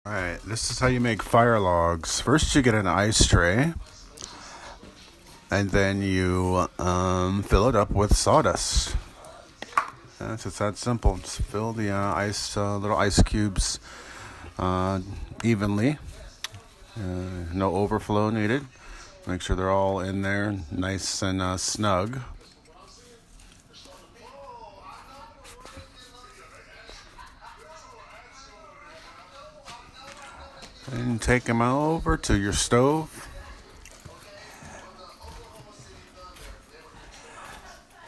Alright, this is how you make fire logs. First you get an ice tray, and then you fill it up with sawdust. It's that simple. Just fill the little ice cubes evenly. No overflow needed. Make sure they're all in there nice and snug. And take them over to your stove.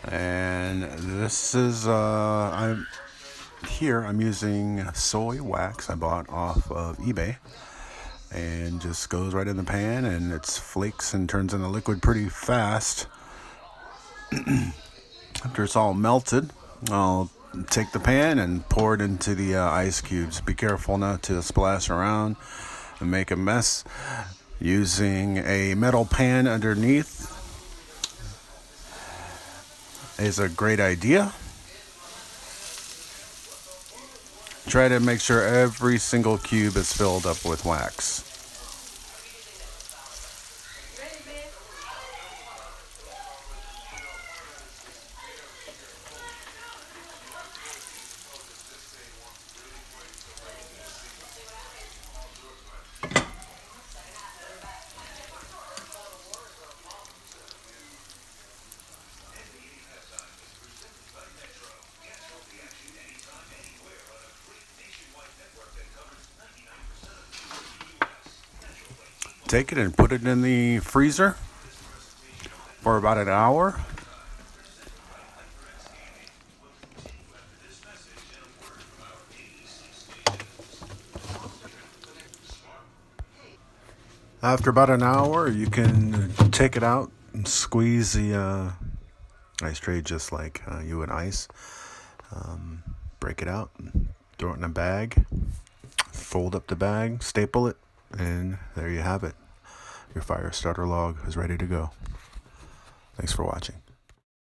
And this is, I'm using soy wax I bought off of eBay. And just goes right in the pan, and it flakes and turns into liquid pretty fast. After it's all melted, I'll take the pan and pour it into the ice cubes. Be careful not to splash around and make a mess. Using a metal pan underneath is a great idea. Try to make sure every single cube is filled up with wax. Take it and put it in the freezer for about an hour. After about an hour, you can take it out and squeeze the ice tray just like you would ice. Break it out, throw it in a bag, fold up the bag, staple it, and there you have it. Your fire starter log is ready to go. Thanks for watching.